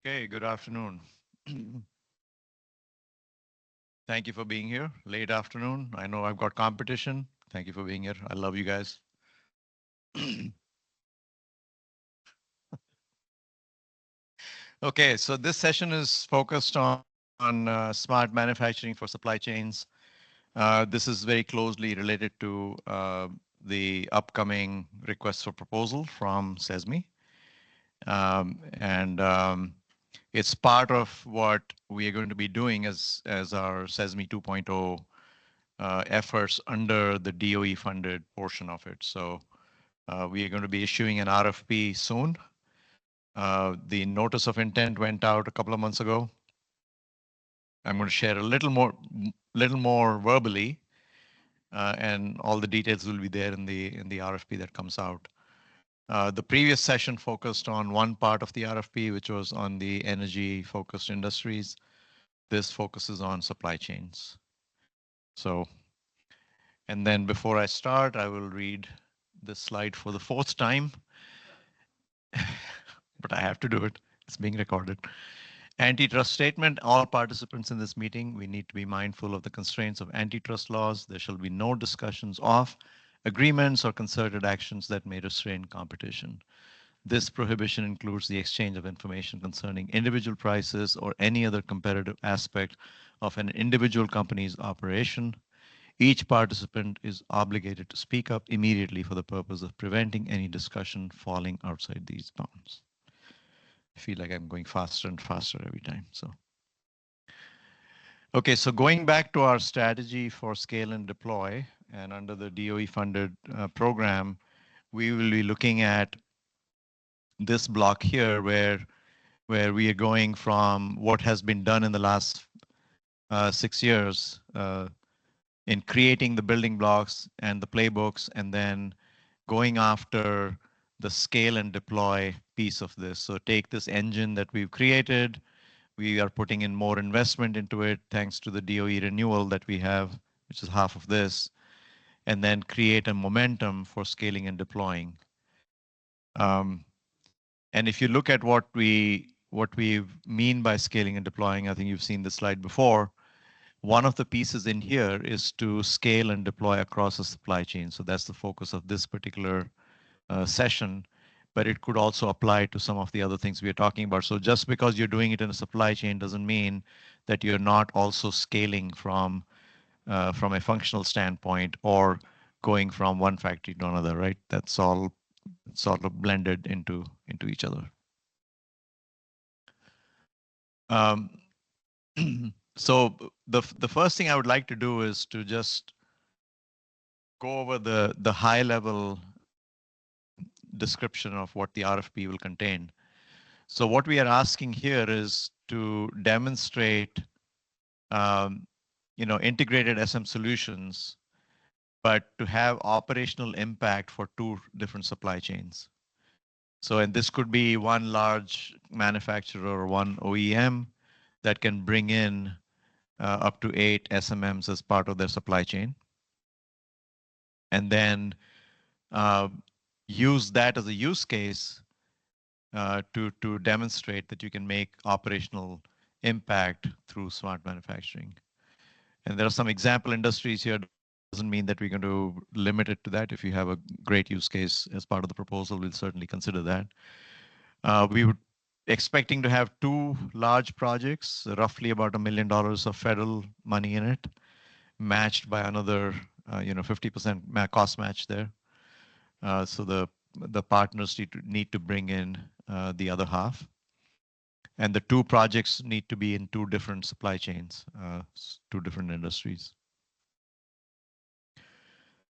Okay, good afternoon. Thank you for being here. Late afternoon. I know I've got competition. Thank you for being here. I love you guys. Okay, so this session is focused on smart manufacturing for supply chains. This is very closely related to the upcoming request for proposal from CESMII. And it's part of what we are going to be doing as our CESMII 2.0 efforts under the DOE funded portion of it. So we are going to be issuing an RFP soon. The notice of intent went out a couple of months ago. I'm going to share a little more verbally, and all the details will be there in the RFP that comes out. The previous session focused on one part of the RFP, which was on the energy-focused industries. This focuses on supply chains. So, and then before I start, I will read this slide for the fourth time, but I have to do it. It's being recorded. Antitrust statement. All participants in this meeting, we need to be mindful of the constraints of antitrust laws. There shall be no discussions of agreements or concerted actions that may restrain competition. This prohibition includes the exchange of information concerning individual prices or any other competitive aspect of an individual company's operation. Each participant is obligated to speak up immediately for the purpose of preventing any discussion falling outside these bounds. I feel like I'm going faster and faster every time. So, okay, so going back to our strategy for scale and deploy, and under the DOE funded program, we will be looking at this block here where we are going from what has been done in the last 6 years in creating the building blocks and the playbooks, and then going after the scale and deploy piece of this. So take this engine that we've created. We are putting in more investment into it thanks to the DOE renewal that we have, which is half of this, and then create a momentum for scaling and deploying. And if you look at what we mean by scaling and deploying, I think you've seen this slide before. One of the pieces in here is to scale and deploy across the supply chain. So that's the focus of this particular session, but it could also apply to some of the other things we are talking about. So just because you're doing it in a supply chain doesn't mean that you're not also scaling from a functional standpoint or going from one factory to another, right? That's all sort of blended into each other. So the first thing I would like to do is to just go over the high level description of what the RFP will contain. So what we are asking here is to demonstrate, integrated SM solutions, but to have operational impact for two different supply chains. So, and this could be one large manufacturer or one OEM that can bring in up to 8 SMMs as part of their supply chain. And then use that as a use case to demonstrate that you can make operational impact through smart manufacturing. And there are some example industries here. Doesn't mean that we're going to limit it to that. If you have a great use case as part of the proposal, we'll certainly consider that. We would expecting to have 2 large projects, roughly about $1 million of federal money in it, matched by another 50% cost match there. So the partners need to bring in the other half. And the 2 projects need to be in 2 different supply chains, 2 different industries.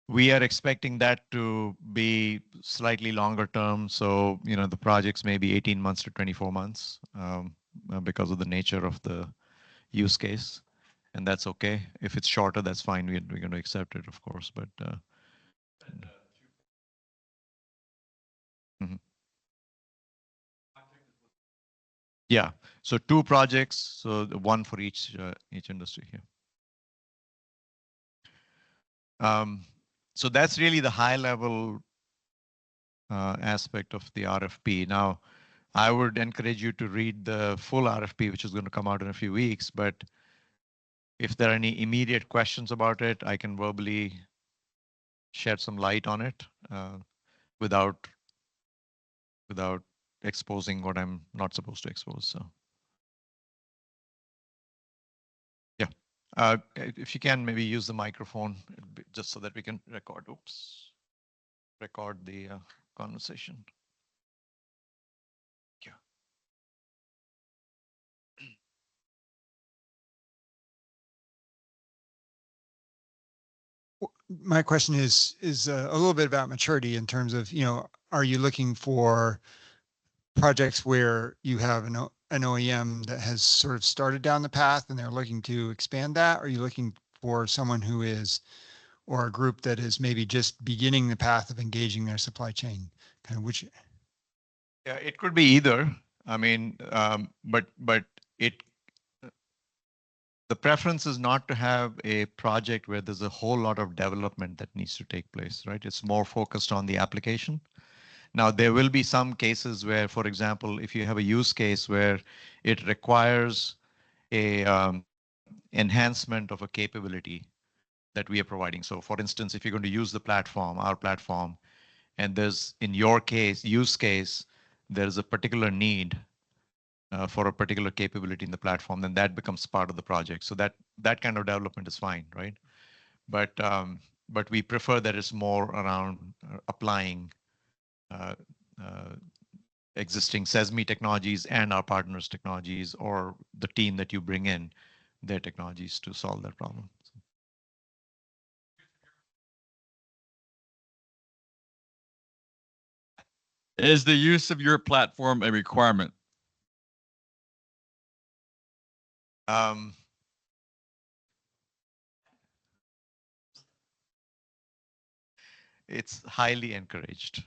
We are expecting that to be slightly longer term. So, the projects may be 18 months to 24 months because of the nature of the use case. And that's okay. If it's shorter, that's fine. We're going to accept it, of course. But yeah, so 2 projects, so 1 for each industry here. So that's really the high level aspect of the RFP. Now, I would encourage you to read the full RFP, which is going to come out in a few weeks. But if there are any immediate questions about it, I can verbally shed some light on it without without exposing what I'm not supposed to expose. So yeah, if you can maybe use the microphone just so that we can record. Oops, record the conversation. Yeah. My question is a little bit about maturity in terms of, are you looking for projects where you have an OEM that has sort of started down the path and they're looking to expand that? Or are you looking for someone who is, or a group that is maybe just beginning the path of engaging their supply chain? Kind of which? Yeah, it could be either. I mean, but it the preference is not to have a project where there's a whole lot of development that needs to take place, right? It's more focused on the application. Now, there will be some cases where, for example, if you have a use case where it requires a enhancement of a capability that we are providing. So for instance, if you're going to use the platform, our platform, and there's, in your case, use case, there's a particular need for a particular capability in the platform, then that becomes part of the project. So that kind of development is fine, right? But we prefer that it's more around applying uh, uh, existing SESMII technologies and our partners' technologies, or the team that you bring in, their technologies to solve that problem. Is the use of your platform a requirement? Um, it's highly encouraged.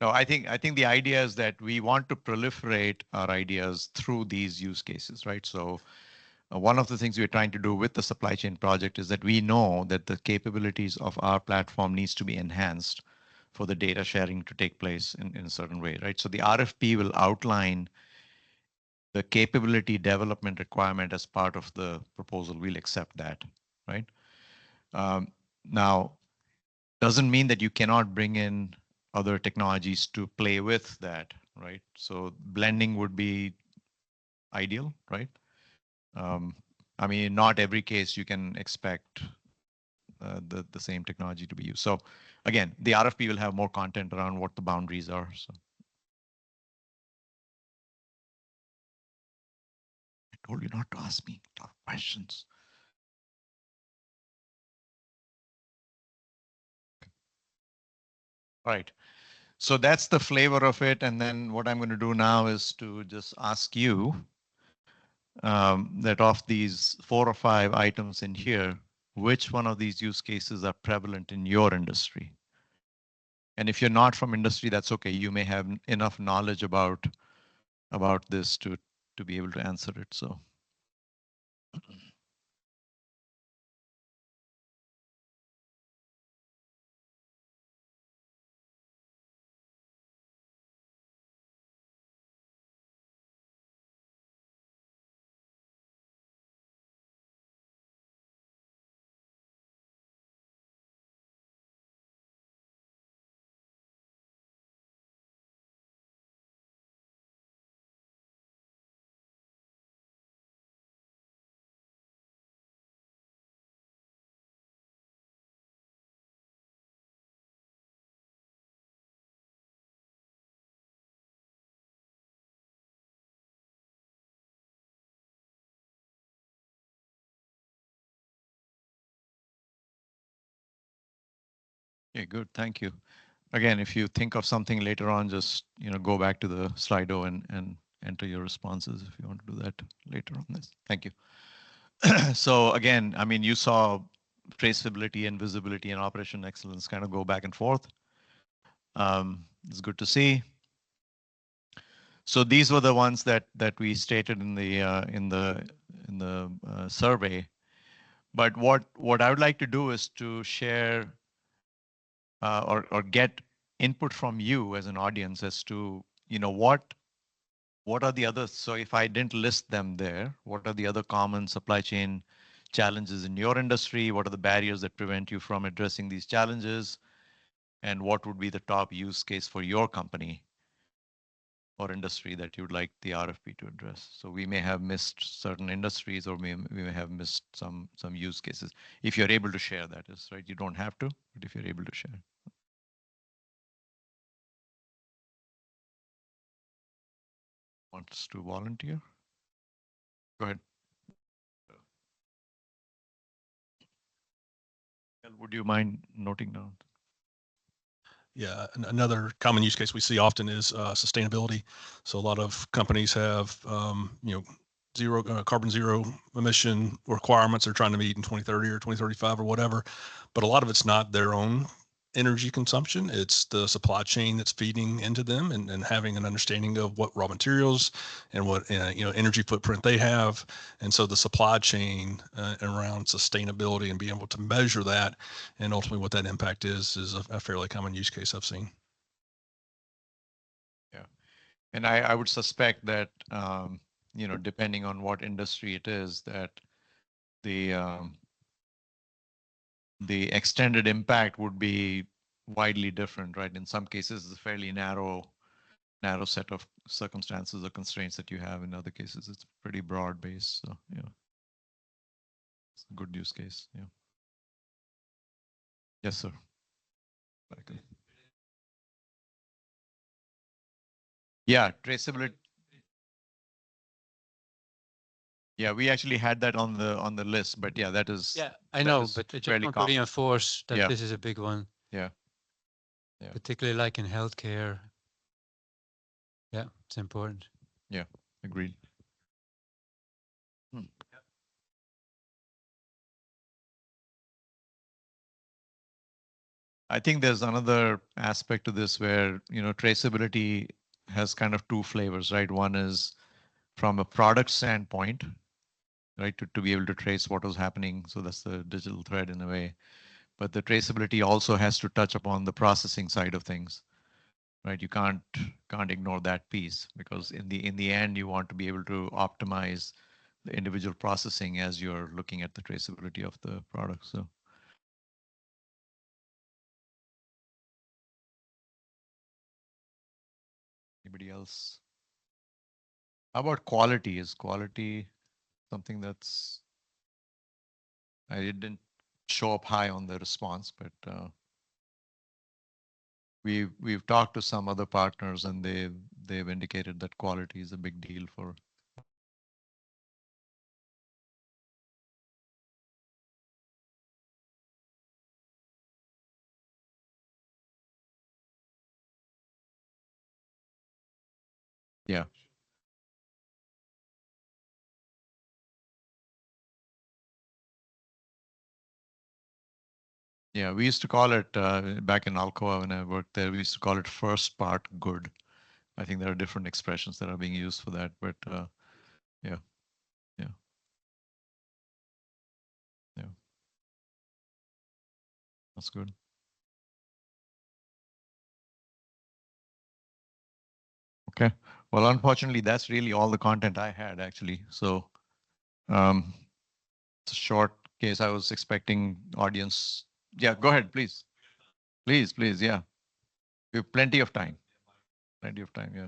No, I think the idea is that we want to proliferate our ideas through these use cases, right? So one of the things we're trying to do with the supply chain project is that we know that the capabilities of our platform needs to be enhanced for the data sharing to take place in a certain way, right? So the RFP will outline the capability development requirement as part of the proposal. We'll accept that, right? Now, doesn't mean that you cannot bring in other technologies to play with that, right? So blending would be ideal, right? I mean, in not every case you can expect the same technology to be used. So again, the RFP will have more content around what the boundaries are. So I told you not to ask me tough questions. All right. So that's the flavor of it. And then what I'm going to do now is to just ask you that of these 4 or 5 items in here, which one of these use cases are prevalent in your industry? And if you're not from industry, that's okay. You may have enough knowledge about this to be able to answer it. So. Yeah, good. Thank you. Again, if you think of something later on, just go back to the Slido and enter your responses if you want to do that later on this. Thank you. So again, I mean, you saw traceability and visibility and operation excellence kind of go back and forth. It's good to see. So these were the ones that we stated in the survey. But what I would like to do is to share or get input from you as an audience as to, what are the others? So if I didn't list them there, what are the other common supply chain challenges in your industry? What are the barriers that prevent you from addressing these challenges? And what would be the top use case for your company or industry that you'd like the RFP to address? So we may have missed certain industries, or we may have missed some use cases. If you're able to share, that is, right? You don't have to, but if you're able to share. Wants to volunteer? Go ahead. Would you mind noting down? Yeah, another common use case we see often is sustainability. So a lot of companies have, zero carbon zero emission requirements they're trying to meet in 2030 or 2035 or whatever, but a lot of it's not their own energy consumption. It's the supply chain that's feeding into them, and having an understanding of what raw materials and what energy footprint they have. And so the supply chain around sustainability and being able to measure that and ultimately what that impact is a fairly common use case I've seen. Yeah, and I would suspect that depending on what industry it is, that the extended impact would be widely different, right? In some cases, it's a fairly narrow set of circumstances or constraints that you have. In other cases, it's pretty broad based. So yeah, it's a good use case. Yeah. Yes, sir. Yeah, traceability. Yeah, we actually had that on the list, but yeah, that is. Yeah, I that know, is but I just fairly want to common. reinforce that Yeah. this is a big one. Yeah. Yeah. Particularly like in healthcare. Yeah, it's important. Yeah, agreed. I think there's another aspect to this where, traceability has kind of two flavors, right? One is from a product standpoint, right? To be able to trace what was happening. So that's the digital thread in a way. But the traceability also has to touch upon the processing side of things, right? You can't ignore that piece, because in the end, you want to be able to optimize the individual processing as you're looking at the traceability of the product. So. Anybody else? How about quality? Is quality something that's, I didn't show up high on the response, but we've talked to some other partners, and they've indicated that quality is a big deal for. Yeah. Yeah, we used to call it back in Alcoa when I worked there. We used to call it first part good. I think there are different expressions that are being used for that, but yeah, yeah, yeah, that's good. Okay. Well, unfortunately, that's really all the content I had actually. So it's a short case. I was expecting audience. Yeah, go ahead, please. Please, please. Yeah. We have plenty of time. Plenty of time. Yeah.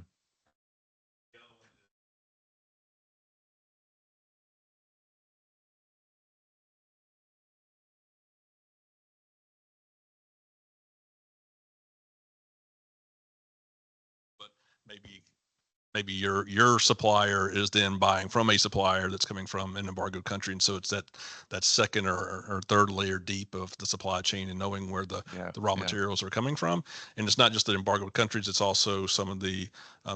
But maybe your supplier is then buying from a supplier that's coming from an embargoed country, and so it's that second or third layer deep of the supply chain, and knowing where the raw materials are coming from. And it's not just the embargoed countries; it's also some of the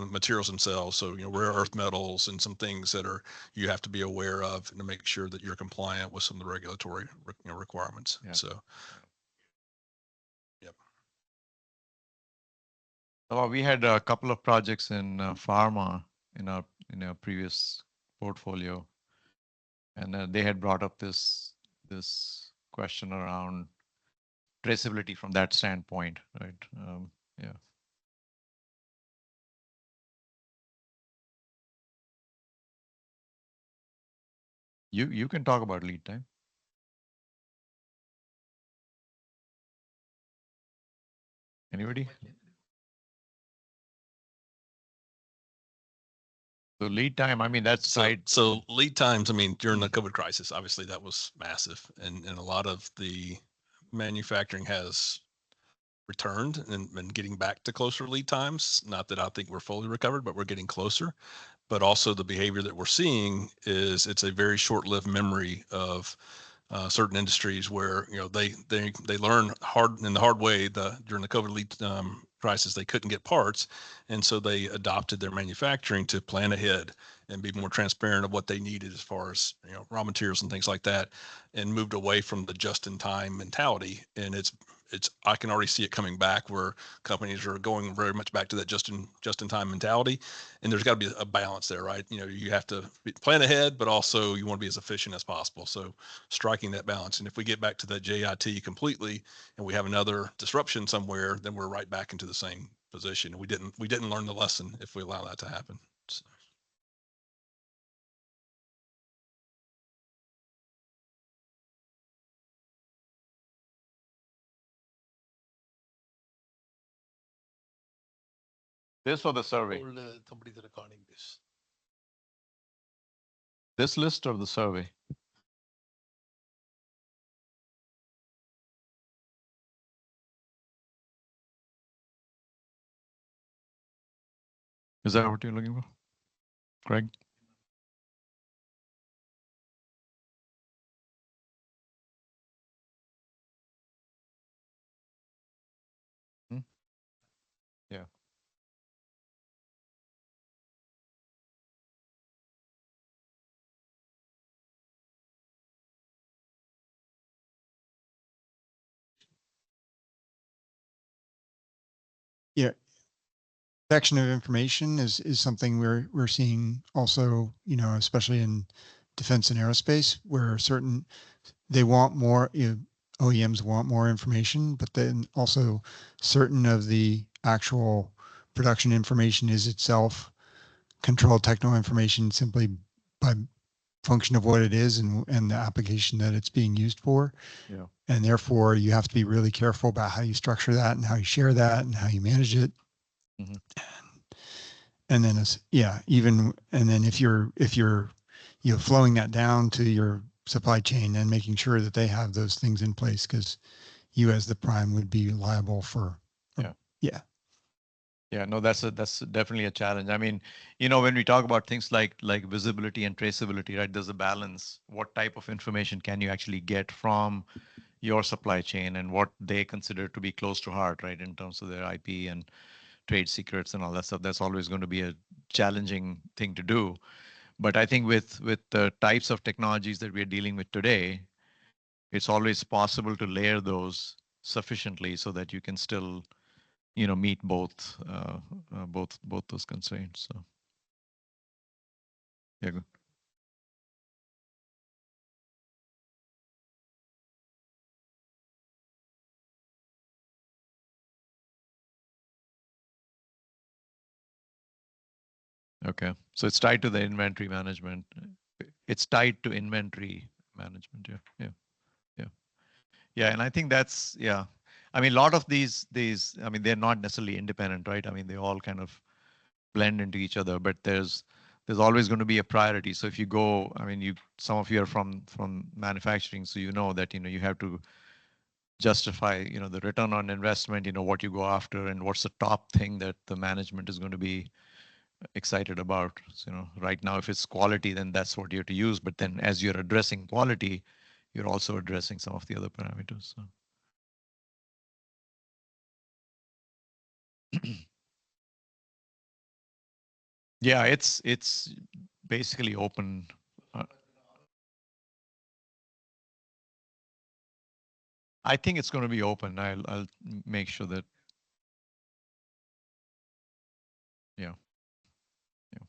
materials themselves. So rare earth metals and some things that you have to be aware of to make sure that you're compliant with some of the regulatory requirements. Yeah. So. Yep. So we had a couple of projects in pharma in our previous portfolio, and they had brought up this question around traceability from that standpoint, right? Yeah. You can talk about lead time. Anybody? So lead time, I mean, that's So, tied. so lead times, I mean, during the COVID crisis, obviously that was massive, and a lot of the manufacturing has returned and getting back to closer lead times. Not that I think we're fully recovered, but we're getting closer. But also the behavior that we're seeing is it's a very short-lived memory of certain industries where they learn hard in the hard way during the COVID lead crisis they couldn't get parts, and so they adopted their manufacturing to plan ahead and be more transparent of what they needed as far as raw materials and things like that, and moved away from the just-in-time mentality. And it's I can already see it coming back where companies are going very much back to that just in time mentality, and there's got to be a balance there, right? You have to plan ahead, but also you want to be as efficient as possible. So striking that balance. And if we get back to that JIT completely and we have another disruption somewhere, then we're right back into the same position. And we didn't learn the lesson if we allow that to happen. So. This or the survey? Somebody's recording this. This list or the survey? Is that what you're looking for, Craig? Hmm? Yeah. Yeah. Protection of information is something we're seeing also, especially in defense and aerospace, where they want more, OEMs want more information, but then also certain of the actual production information is itself controlled technical information simply by function of what it is and the application that it's being used for. Yeah. And therefore you have to be really careful about how you structure that and how you share that and how you manage it. Mm-hmm. And then and then if you're flowing that down to your supply chain and making sure that they have those things in place, because you as the prime would be liable for. Yeah. Yeah. Yeah, no, that's definitely a challenge. I mean, when we talk about things like visibility and traceability, right? There's a balance. What type of information can you actually get from your supply chain and what they consider to be close to heart, right? In terms of their IP and trade secrets and all that stuff. That's always going to be a challenging thing to do. But I think with the types of technologies that we're dealing with today, it's always possible to layer those sufficiently so that you can still meet both those constraints. So yeah. Okay, so it's tied to the inventory management. It's tied to inventory management. Yeah, and I think that's, yeah. I mean, a lot of these I mean, they're not necessarily independent, right? I mean, they all kind of blend into each other, but there's always going to be a priority. So if you go, I mean, some of you are from manufacturing, so that you have to justify the return on investment, what you go after, and what's the top thing that the management is going to be excited about. So, right now, if it's quality, then that's what you have to use. But then as you're addressing quality, you're also addressing some of the other parameters. So. Yeah, it's basically open. Uh, I think it's going to be open. I'll make sure that. Yeah. Yeah.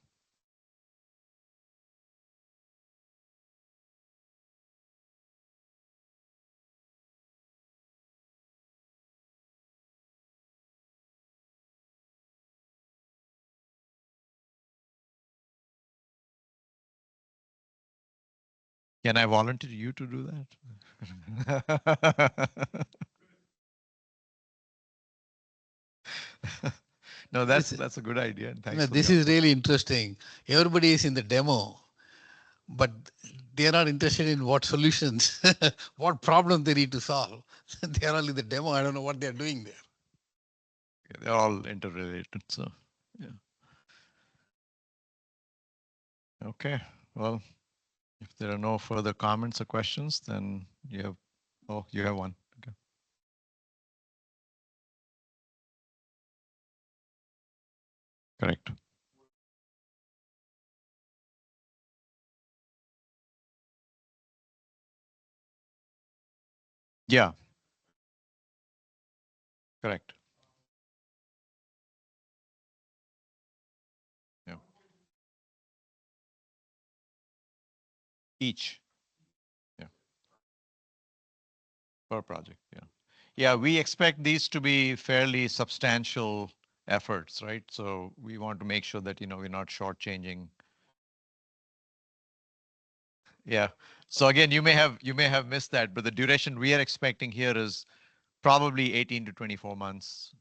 Can I volunteer you to do that? No, that's a good idea. And thanks No, for the this is offer. really interesting. Everybody is in the demo, but they are not interested in what solutions, what problem they need to solve. They are all in the demo. I don't know what they are doing there. They're all interrelated. So, yeah. Okay. Well, if there are no further comments or questions, then you have, oh, you have one. Okay. Correct. Yeah, correct. Yeah. Each. Yeah. Per project. Yeah. Yeah. We expect these to be fairly substantial efforts, right? So we want to make sure that, we're not shortchanging. Yeah. So again, you may have missed that, but the duration we are expecting here is probably 18 to 24 months,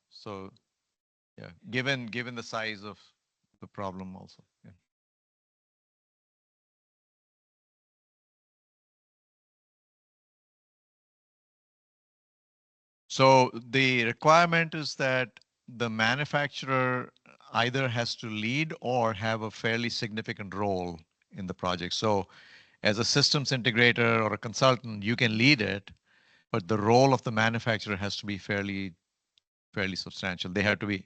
So yeah, given the size of the problem also. Yeah. So the requirement is that the manufacturer either has to lead or have a fairly significant role in the project. So as a systems integrator or a consultant, you can lead it, but the role of the manufacturer has to be fairly substantial. They have to be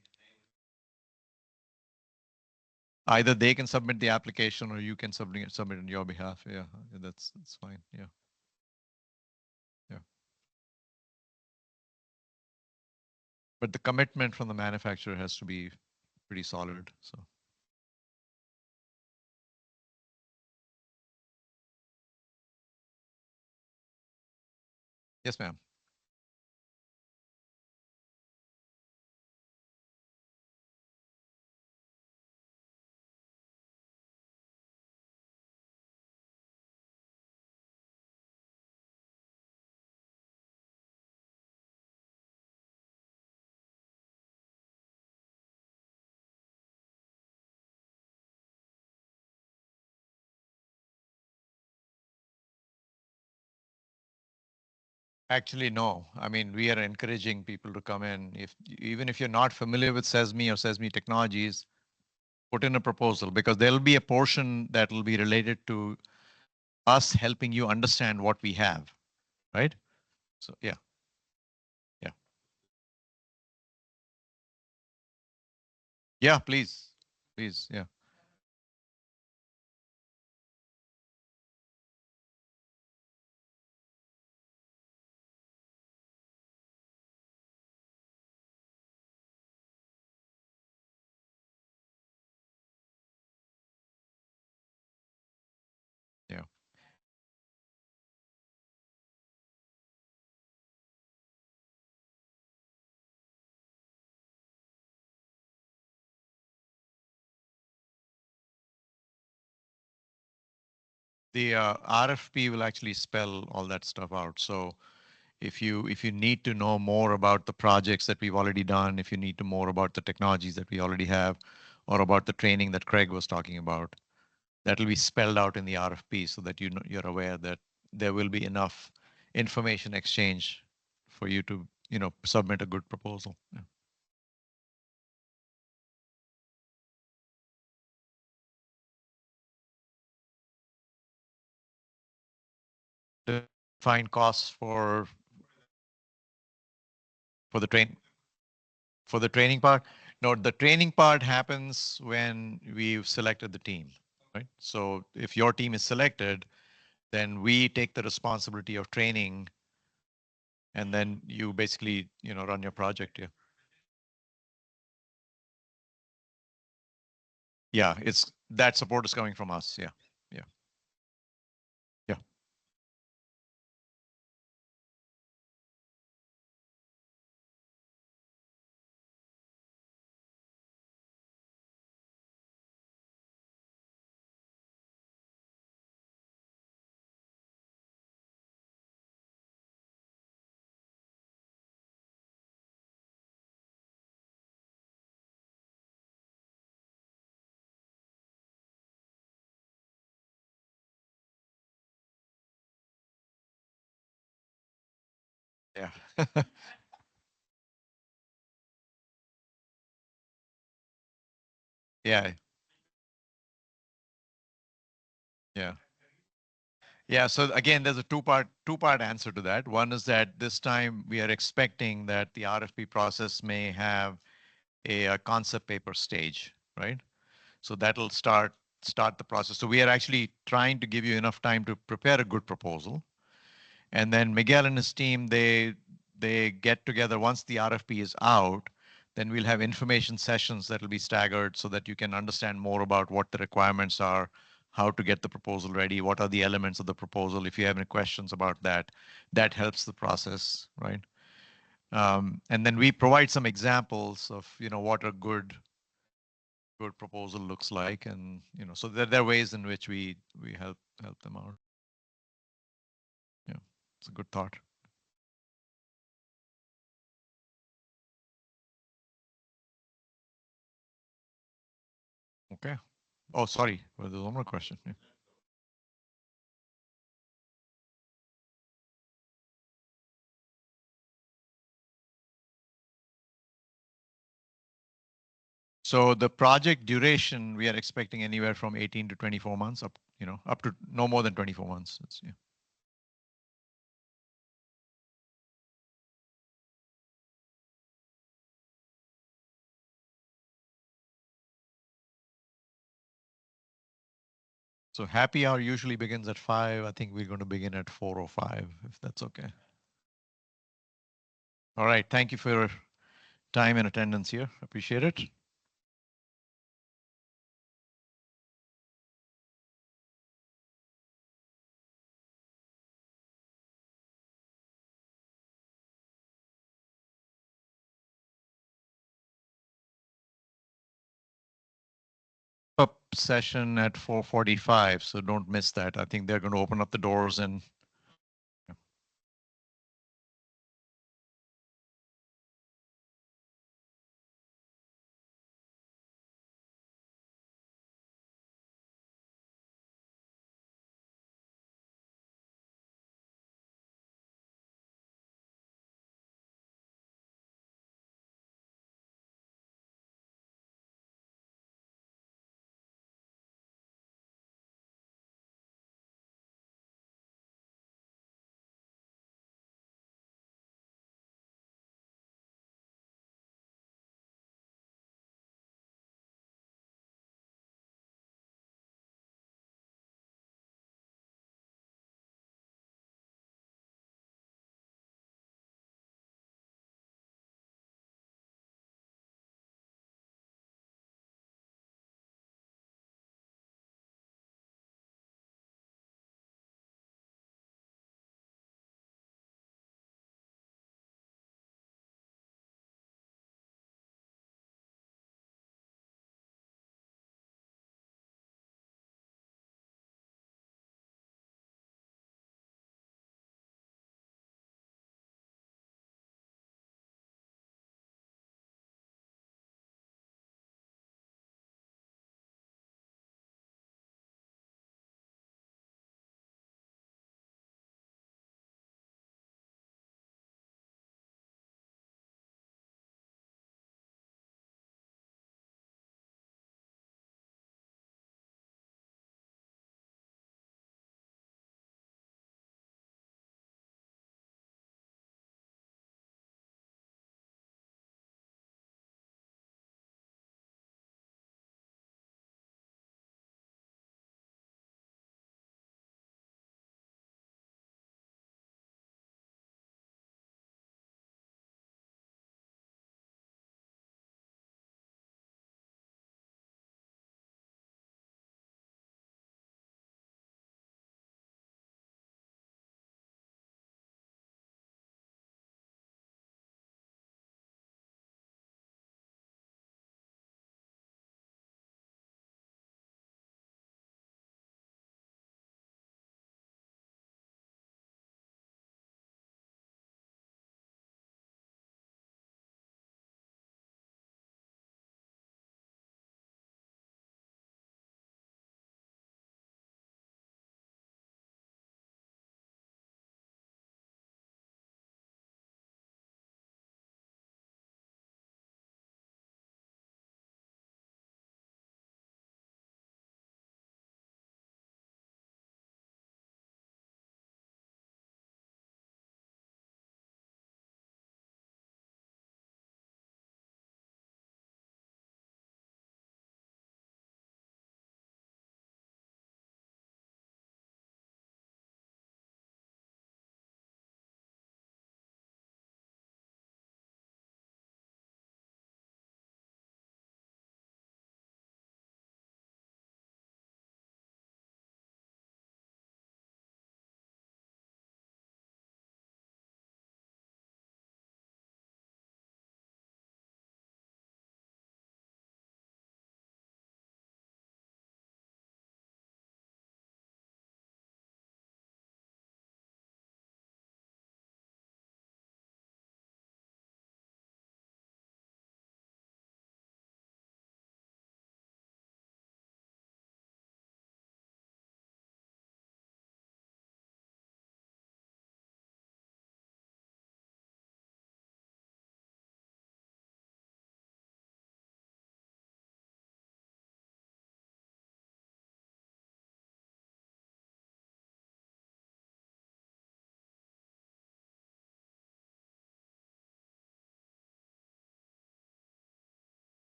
either they can submit the application or you can submit on your behalf. Yeah, that's fine. Yeah. Yeah. But the commitment from the manufacturer has to be pretty solid. So yes, ma'am. Actually, no. I mean, we are encouraging people to come in. Even if you're not familiar with SESMI or SESMI technologies, put in a proposal because there'll be a portion that will be related to us helping you understand what we have, right? So yeah, yeah, yeah. Please, yeah, yeah. The RFP will actually spell all that stuff out. So if you need to know more about the projects that we've already done, if you need to more about the technologies that we already have, or about the training that Craig was talking about, that will be spelled out in the RFP so that you're aware that there will be enough information exchange for you to submit a good proposal. Yeah. Define costs for the train for the training part. No, the training part happens when we've selected the team, right? So if your team is selected, then we take the responsibility of training, and then you basically run your project. Yeah, yeah. It's that support is coming from us. Yeah, yeah, yeah. Yeah. Yeah. Yeah. Yeah. So again, there's a two-part answer to that. One is that this time we are expecting that the RFP process may have a concept paper stage, right? So that'll start the process. So we are actually trying to give you enough time to prepare a good proposal. And then Miguel and his team, they get together once the RFP is out, then we'll have information sessions that will be staggered so that you can understand more about what the requirements are, how to get the proposal ready, what are the elements of the proposal. If you have any questions about that, that helps the process, right? And then we provide some examples of, what a good proposal looks like, and so there are ways in which we help them out. Yeah, it's a good thought. Okay. Oh, sorry. Well, there's one more question. Yeah. So the project duration, we are expecting anywhere from 18 to 24 months, up to no more than 24 months. Yeah. So happy hour usually begins at 5. I think we're going to begin at 4 or 5, if that's okay. All right. Thank you for your time and attendance here. Appreciate it. Up session at 4:45, so don't miss that. I think they're going to open up the doors and